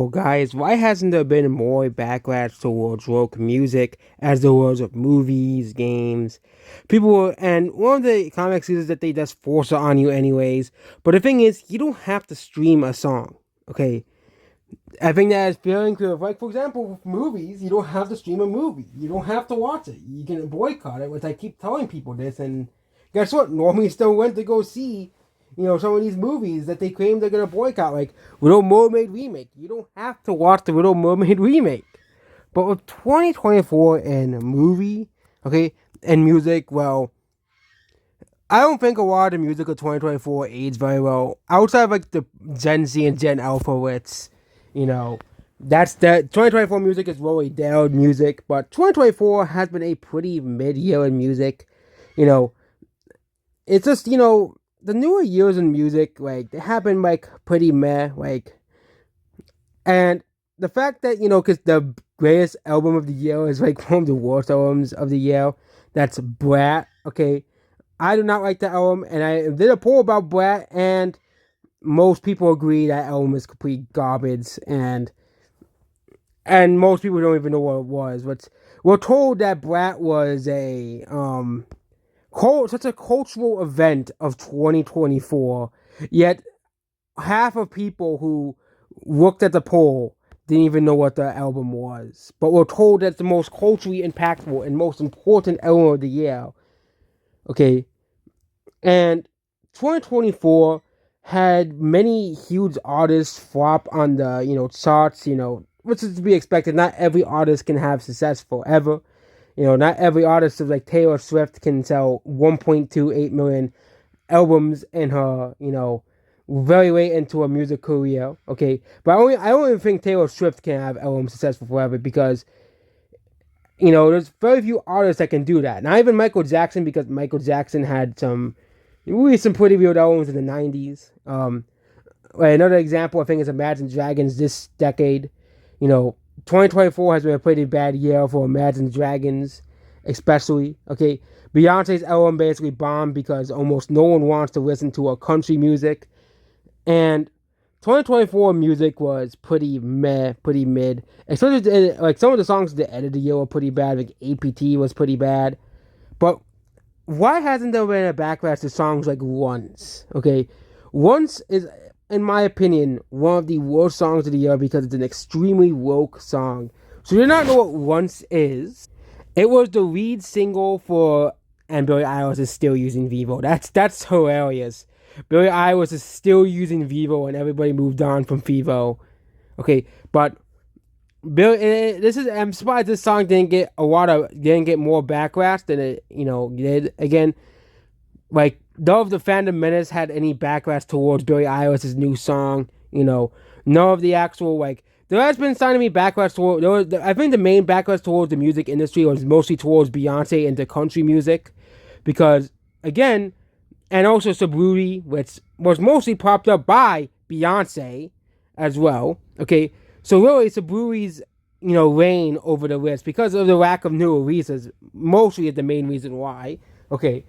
Well, guys, why hasn't there been more backlash towards rock music as there was of movies, games? And one of the comics is that they just force it on you anyways. But the thing is, you don't have to stream a song, okay? I think that is fairly clear. Like, for example, with movies, you don't have to stream a movie. You don't have to watch it. You can boycott it, which I keep telling people this. And guess what? Normally still went to go see, some of these movies that they claim they're going to boycott, like Little Mermaid Remake. You don't have to watch the Little Mermaid Remake. But with 2024 and movie, okay, and music, well, I don't think a lot of the music of 2024 aids very well. Outside of like the Gen Z and Gen Alpha, which, you know, that's that 2024 music is really down music, but 2024 has been a pretty mid-year in music. You know, it's just, the newer years in music, like, they have been like pretty meh, like, and the fact that, because the greatest album of the year is like one of the worst albums of the year, that's Brat, okay? I do not like the album, and I did a poll about Brat, and most people agree that album is complete garbage, and most people don't even know what it was. But we're told that Brat was such a cultural event of 2024, yet half of people who looked at the poll didn't even know what the album was. But we're told that's the most culturally impactful and most important album of the year. Okay, and 2024 had many huge artists flop on the, charts, which is to be expected. Not every artist can have success forever. Not every artist like Taylor Swift can sell 1.28 million albums in her, very late into a music career. Okay, but I only think Taylor Swift can have albums successful forever because there's very few artists that can do that. Not even Michael Jackson, because Michael Jackson had some pretty weird albums in the 90s. Another example, I think, is Imagine Dragons this decade. 2024 has been a pretty bad year for Imagine Dragons, especially. Okay, Beyonce's album basically bombed because almost no one wants to listen to her country music. And 2024 music was pretty meh, pretty mid. Especially, like, some of the songs at the end of the year were pretty bad. Like, APT was pretty bad. But why hasn't there been a backlash to songs like Once? Okay, Once is, in my opinion, one of the worst songs of the year because it's an extremely woke song. So you do not know what Once is. It was the lead single for, and Billie Eilish is still using Vivo. That's hilarious. Billie Eilish is still using Vivo, and everybody moved on from Vivo. Okay, but I'm surprised this song didn't get more backlash than it did. Again, like, none of the fandom menace had any backlash towards Billie Eilish's new song. None of the actual, like, there has been starting to be backlash toward. I think the main backlash towards the music industry was mostly towards Beyonce and the country music, because, again, and also Sabruri, which was mostly propped up by Beyonce as well. Okay, so really Sabruri's reign over the list, because of the lack of new releases, mostly is the main reason why. Okay,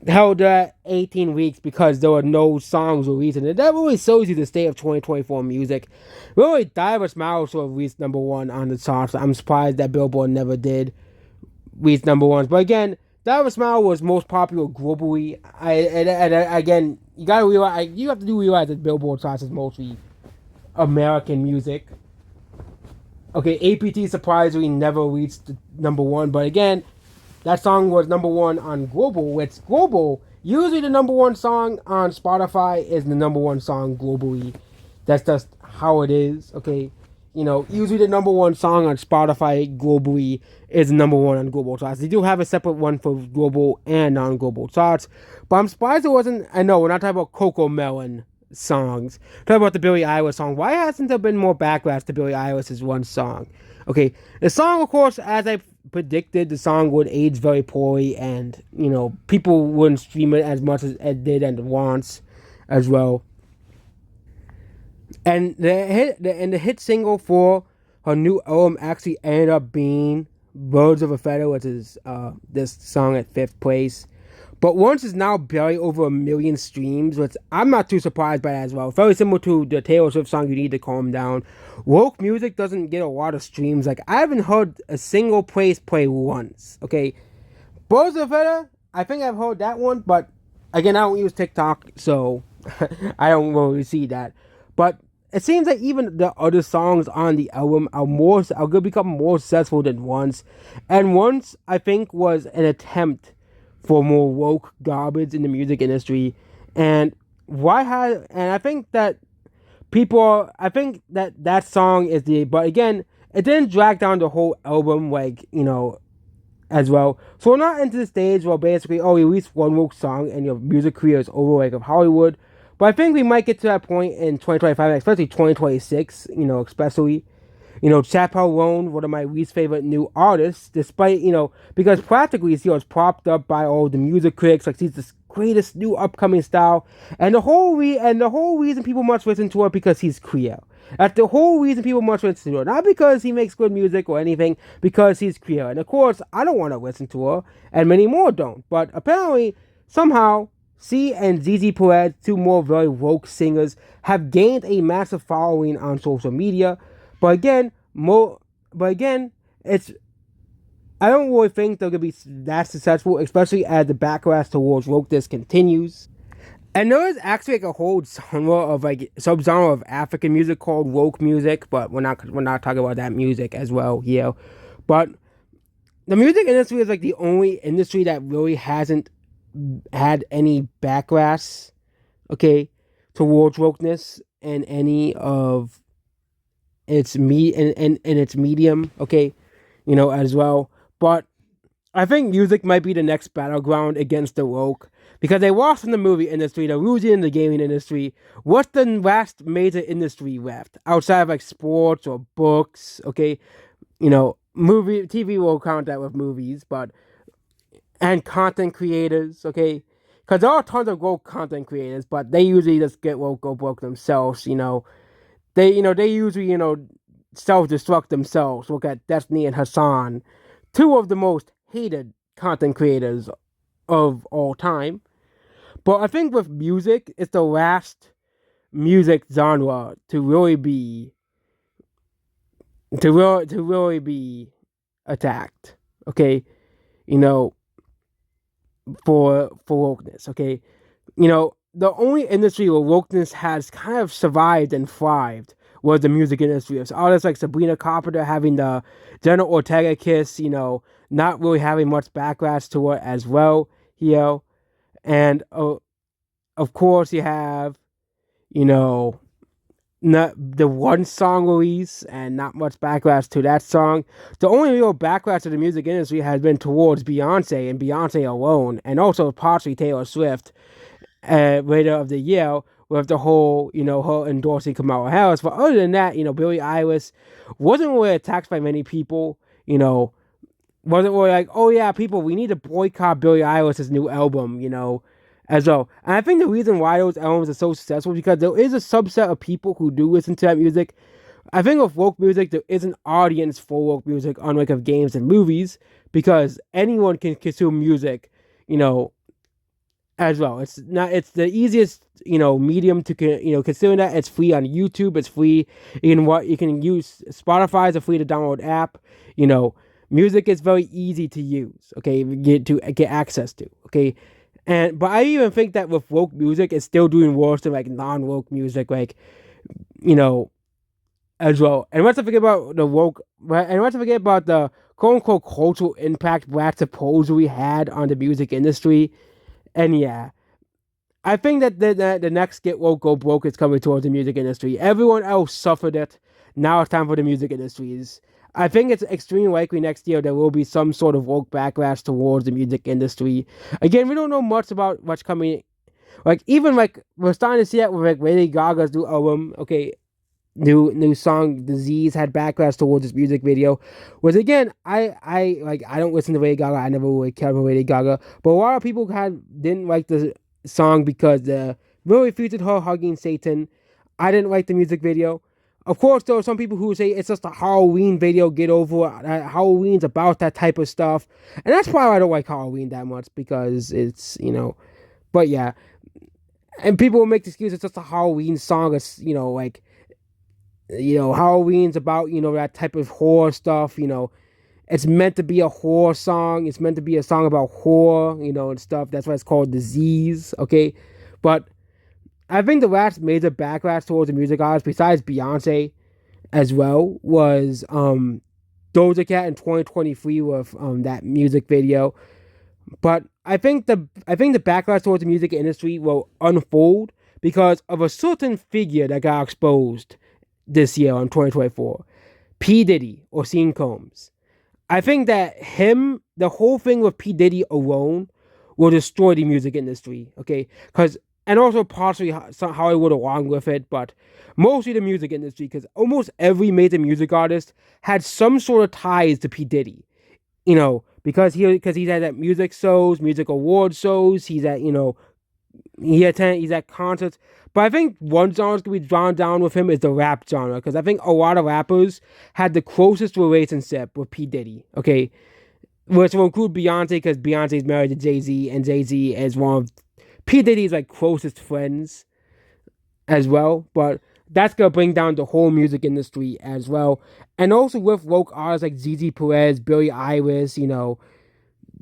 held 18 weeks because there were no songs released, and that really shows you the state of 2024 music. Really, Diver Smile should have reached number one on the charts. I'm surprised that Billboard never did reach number ones. But again, Diver Smile was most popular globally. Again, you gotta realize, you have to realize that Billboard charts is mostly American music. Okay, APT surprisingly never reached number one, but again, that song was number one on global, which global, usually the number one song on Spotify is the number one song globally. That's just how it is, okay? Usually the number one song on Spotify globally is the number one on global charts. They do have a separate one for global and non-global charts, but I'm surprised it wasn't. I know we're not talking about Coco Melon songs. We're talking about the Billie Eilish song. Why hasn't there been more backlash to Billie Eilish's one song? Okay, the song, of course, as I predicted, the song would age very poorly, and people wouldn't stream it as much as it did and wants as well. And the hit single for her new album actually ended up being "Birds of a Feather," which is this song at fifth place. But Once is now barely over 1 million streams, which I'm not too surprised by that as well. Very similar to the Taylor Swift song "You Need to Calm Down." Woke music doesn't get a lot of streams. Like I haven't heard a single place play once. Okay, Birds of Feather, I think I've heard that one, but again, I don't use TikTok, so I don't really see that. But it seems like even the other songs on the album are gonna become more successful than Once. And Once, I think, was an attempt for more woke garbage in the music industry. And I think that I think that that song is but again, it didn't drag down the whole album, like, as well. So we're not into the stage where basically, oh, you release one woke song and your music career is over, like of Hollywood. But I think we might get to that point in 2025, especially 2026, especially. Chappelle Roan, one of my least favorite new artists, despite, because practically he was propped up by all the music critics, like he's the greatest new upcoming style, and the whole reason people must listen to her because he's queer. That's the whole reason people must listen to her, not because he makes good music or anything, because he's queer. And of course, I don't want to listen to her, and many more don't. But apparently, somehow, C and ZZ Perez, two more very woke singers, have gained a massive following on social media. But again, it's I don't really think they're gonna be that successful, especially as the backlash towards wokeness continues. And there is actually like a whole genre of like subgenre of African music called woke music, but we're not talking about that music as well here. But the music industry is like the only industry that really hasn't had any backlash, okay, towards wokeness in any of in its medium, okay, as well. But I think music might be the next battleground against the woke because they lost in the movie industry, they're losing in the gaming industry. What's the last major industry left outside of like sports or books? Okay, movie TV will count that with movies, but and content creators. Okay, because there are tons of woke content creators, but they usually just get woke go broke themselves. They usually self destruct themselves. Look at Destiny and Hassan, two of the most hated content creators of all time. But I think with music, it's the last music genre to really be attacked. Okay, you know, for wokeness. Okay, the only industry where wokeness has kind of survived and thrived was the music industry. So artists like Sabrina Carpenter having the Jenna Ortega kiss, not really having much backlash to it as well, and of course you have, you know, not the one song release and not much backlash to that song. The only real backlash to the music industry has been towards Beyonce and Beyonce alone, and also partially Taylor Swift, later of the year with the whole, her endorsing Kamala Harris. But other than that, Billie Eilish wasn't really attacked by many people. Wasn't really like, oh yeah, people, we need to boycott Billie Eilish's new album. As well. And I think the reason why those albums are so successful is because there is a subset of people who do listen to that music. I think with woke music, there is an audience for woke music, unlike of games and movies, because anyone can consume music, as well. It's the easiest, medium to, considering that it's free on YouTube, it's free. You can use Spotify is a free to download app. Music is very easy to use. Okay, get access to. Okay, but I even think that with woke music, it's still doing worse than like non-woke music, like, as well. And let's not forget about the quote unquote cultural impact Black supposedly had on the music industry. And yeah, I think that the next get woke go broke is coming towards the music industry. Everyone else suffered it. Now it's time for the music industries. I think it's extremely likely next year there will be some sort of woke backlash towards the music industry. Again, we don't know much about what's coming. Like, even like we're starting to see that with like Lady Gaga's new album. Okay, new song "Disease" had backlash towards this music video. Which again, I don't listen to Lady Gaga. I never really cared for Lady Gaga, but a lot of people didn't like the song because the really featured her hugging Satan. I didn't like the music video. Of course, there are some people who say it's just a Halloween video, get over it. Halloween's about that type of stuff. And that's why I don't like Halloween that much because it's. But yeah. And people will make the excuse it's just a Halloween song. Halloween's about, that type of horror stuff. It's meant to be a horror song. It's meant to be a song about horror, and stuff. That's why it's called Disease, okay? But I think the last major backlash towards the music artist, besides Beyonce as well, was Doja Cat in 2023 with that music video. But I think the backlash towards the music industry will unfold because of a certain figure that got exposed this year in 2024. P. Diddy or Sean Combs. I think that the whole thing with P. Diddy alone will destroy the music industry, okay? And also partially Hollywood along with it, but mostly the music industry, because almost every major music artist had some sort of ties to P. Diddy, because he's at music shows, music award shows, he's at, he's at concerts. But I think one genre that we drawn down with him is the rap genre, because I think a lot of rappers had the closest relationship with P. Diddy, okay? Which will include Beyonce, because Beyonce is married to Jay-Z, and Jay-Z is one of P. Diddy's closest friends as well. But that's gonna bring down the whole music industry as well. And also with woke artists like ZZ Perez, Billie Eilish,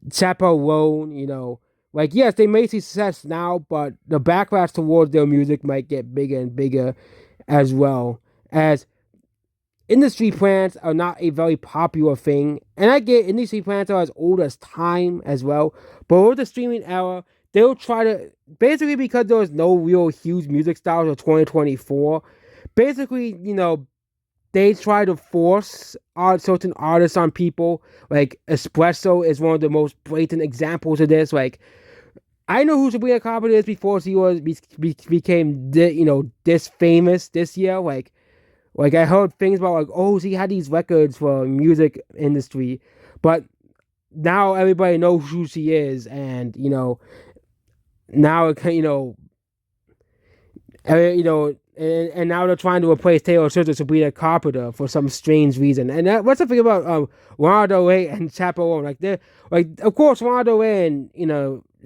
Chappelle Roan, yes, they may see success now, but the backlash towards their music might get bigger and bigger as well. As industry plants are not a very popular thing. And I get industry plants are as old as time as well. But with the streaming era, they'll try to, basically because there was no real huge music styles of 2024, basically, they try to force certain artists on people. Like Espresso is one of the most blatant examples of this. I know who Sabrina Carpenter is before she became this famous this year. I heard things about she had these records for music industry, but now everybody knows who she is, and now it can and now they're trying to replace Taylor Swift with Sabrina Carpenter for some strange reason. And what's the thing about Lana Del Rey and Chappelle? Of course, Lana Del Rey and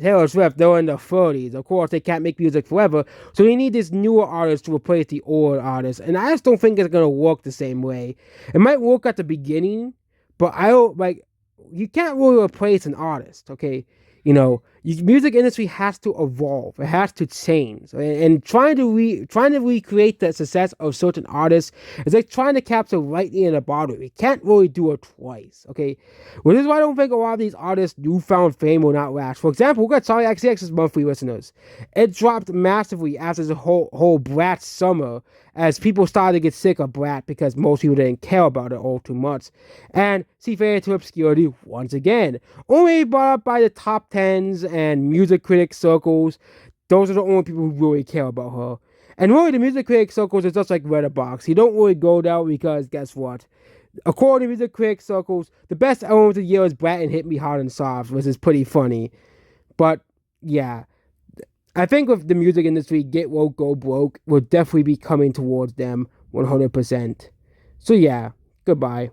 Taylor Swift, they're in their 30s. Of course, they can't make music forever, so they need this newer artist to replace the older artist. And I just don't think it's gonna work the same way. It might work at the beginning, but I don't you can't really replace an artist, okay? Music industry has to evolve. It has to change. And trying to recreate the success of certain artists is like trying to capture lightning in a bottle. You can't really do it twice, okay? Well, this is why I don't think a lot of these artists' newfound fame will not last. For example, we got Charlie XCX's monthly listeners. It dropped massively after the whole Brat summer, as people started to get sick of Brat because most people didn't care about it all too much. And she faded to obscurity once again. Only brought up by the top tens and music critic circles. Those are the only people who really care about her. And really, the music critic circles is just like Redbox. You don't really go there because guess what? According to music critic circles, the best album of the year is Brat and Hit Me Hard and Soft, which is pretty funny. But yeah, I think with the music industry, get woke, go broke will definitely be coming towards them 100%. So yeah, goodbye.